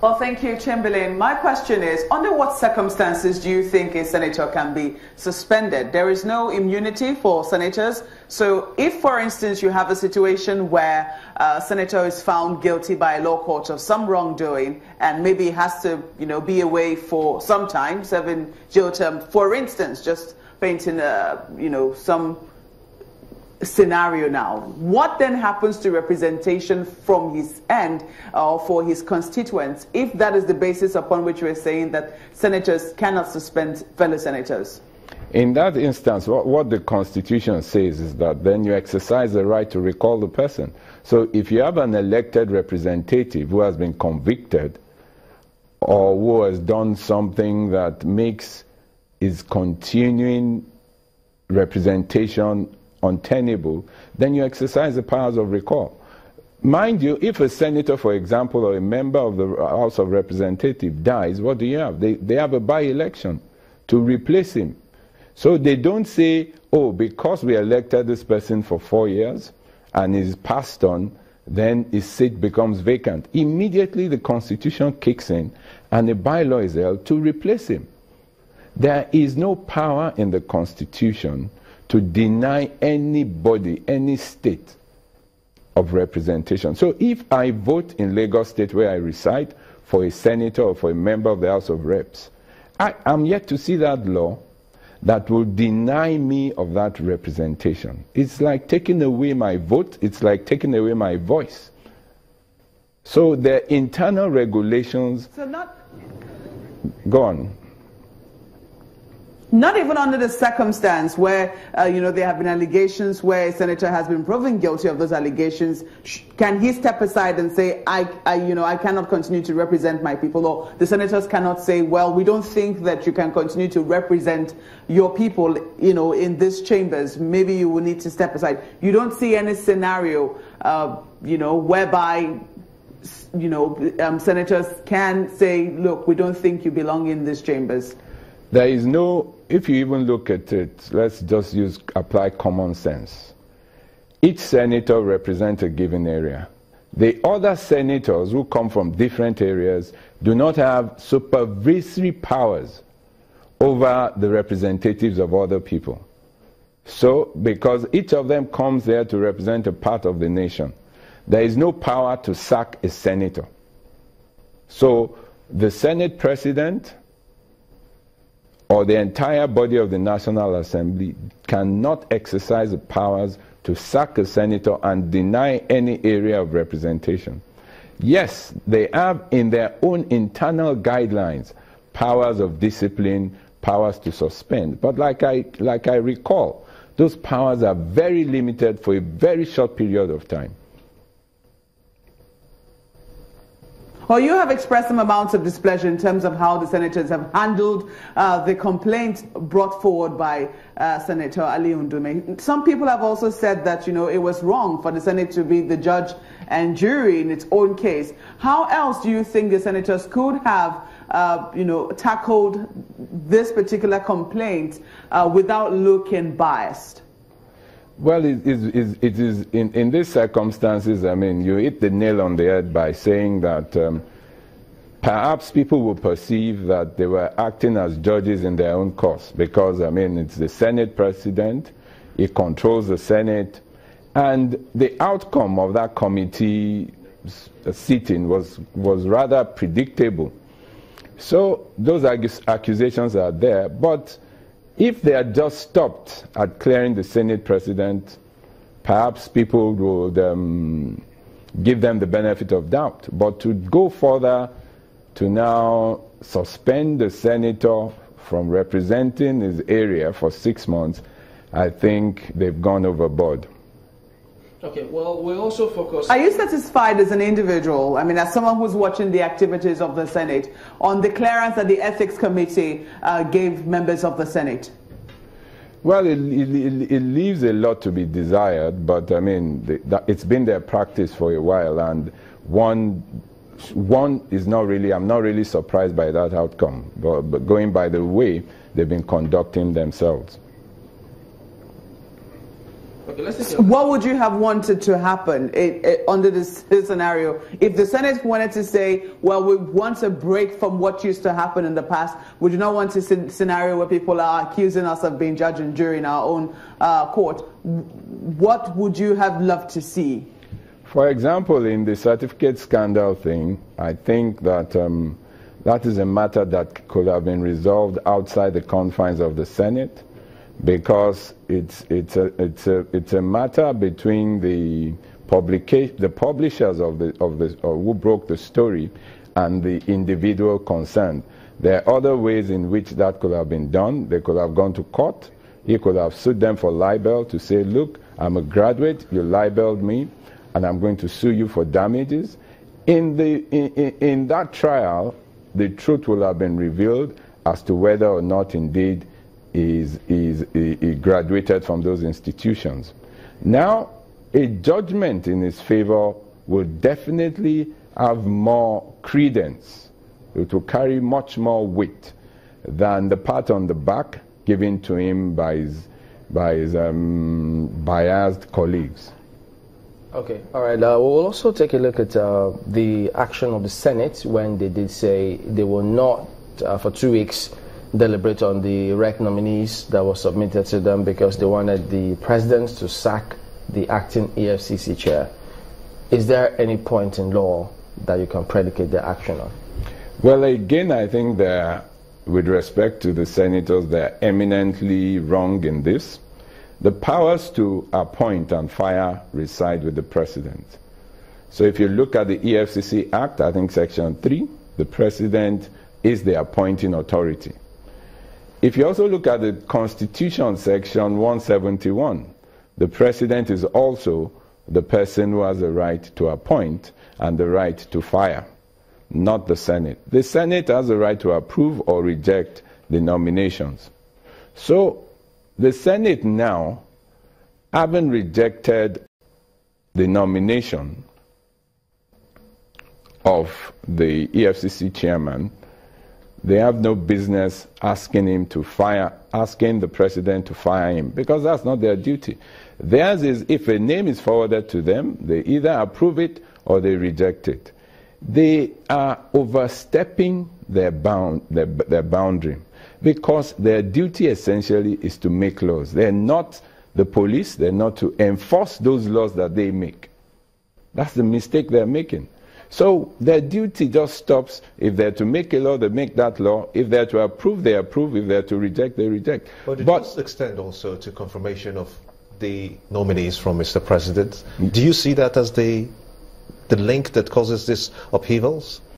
Well, thank you, Chamberlain. My question is, under what circumstances do you think a senator can be suspended? There is no immunity for senators. So if, for instance, you have a situation where a senator is found guilty by a law court of some wrongdoing and maybe has to, be away for some time, serving jail term, for instance, just painting, some scenario now. What then happens to representation from his end or for his constituents if that is the basis upon which we're saying that senators cannot suspend fellow senators? In that instance, what the Constitution says is that then you exercise the right to recall the person. So if you have an elected representative who has been convicted or who has done something that makes his continuing representation untenable, then you exercise the powers of recall. Mind you, if a senator, for example, or a member of the House of Representatives dies, what do you have? They have a by-election to replace him. So they don't say, oh, because we elected this person for 4 years and he's passed on, then his seat becomes vacant. Immediately the Constitution kicks in and a bylaw is held to replace him. There is no power in the Constitution to deny anybody, any state, of representation. So if I vote in Lagos State where I reside for a senator or for a member of the House of Reps, I am yet to see that law that will deny me of that representation. It's like taking away my vote. It's like taking away my voice. So the internal regulations... Go on. Not even under the circumstance where, there have been allegations where a senator has been proven guilty of those allegations, can he step aside and say, I cannot continue to represent my people? Or the senators cannot say, well, we don't think that you can continue to represent your people, in these chambers. Maybe you will need to step aside. You don't see any scenario, whereby, senators can say, look, we don't think you belong in these chambers. There is no, if you even look at it, let's just apply common sense. Each senator represents a given area. The other senators who come from different areas do not have supervisory powers over the representatives of other people. So, because each of them comes there to represent a part of the nation, there is no power to sack a senator. So, the Senate president or the entire body of the National Assembly cannot exercise the powers to sack a senator and deny any area of representation. Yes, they have in their own internal guidelines powers of discipline, powers to suspend. But like I recall, those powers are very limited for a very short period of time. Well, you have expressed some amounts of displeasure in terms of how the senators have handled the complaint brought forward by Senator Ali Ndume. Some people have also said that, it was wrong for the Senate to be the judge and jury in its own case. How else do you think the senators could have, tackled this particular complaint without looking biased? Well, it is in these circumstances, you hit the nail on the head by saying that perhaps people will perceive that they were acting as judges in their own cause because, it's the Senate president, he controls the Senate, and the outcome of that committee sitting was rather predictable. So those accusations are there, but if they had just stopped at clearing the Senate president, perhaps people would give them the benefit of doubt. But to go further, to now suspend the senator from representing his area for 6 months, I think they've gone overboard. Okay, well, we also focus... Are you satisfied as an individual, as someone who's watching the activities of the Senate, on the clearance that the Ethics Committee gave members of the Senate? Well, it leaves a lot to be desired, but it's been their practice for a while, and one is not really, I'm not really surprised by that outcome, but going by the way they've been conducting themselves. Okay, let's take what would you have wanted to happen under this scenario? If the Senate wanted to say, well, we want a break from what used to happen in the past, would you not want a scenario where people are accusing us of being judge and jury in our own court? What would you have loved to see? For example, in the certificate scandal thing, I think that that is a matter that could have been resolved outside the confines of the Senate, because it's a matter between the publishers of who broke the story and the individual concerned. There are other ways in which that could have been done. They could have gone to court. He could have sued them for libel to say, look, I'm a graduate, you libeled me, and I'm going to sue you for damages. In that trial, the truth will have been revealed as to whether or not indeed he graduated from those institutions. Now, a judgment in his favor will definitely have more credence. It will carry much more weight than the pat on the back given to him by his biased colleagues. Okay, all right. We'll also take a look at the action of the Senate when they did say they will not, for 2 weeks, deliberate on the rec nominees that were submitted to them because they wanted the president to sack the acting EFCC chair. Is there any point in law that you can predicate their action on? Well, again, I think that with respect to the senators, they're eminently wrong in this. The powers to appoint and fire reside with the president. So if you look at the EFCC Act, I think Section 3, the president is the appointing authority. If you also look at the Constitution, Section 171, the president is also the person who has the right to appoint and the right to fire, not the Senate. The Senate has the right to approve or reject the nominations. So the Senate now, having rejected the nomination of the EFCC chairman, they have no business asking the president to fire him, because that's not their duty. Theirs is, if a name is forwarded to them, they either approve it or they reject it. They are overstepping their boundary, because their duty essentially is to make laws. They're not the police. They're not to enforce those laws that they make. That's the mistake they're making. So their duty just stops. If they're to make a law, they make that law. If they're to approve, they approve. If they're to reject, they reject. But it does extend also to confirmation of the nominees from Mr. President. Do you see that as the link that causes these upheavals?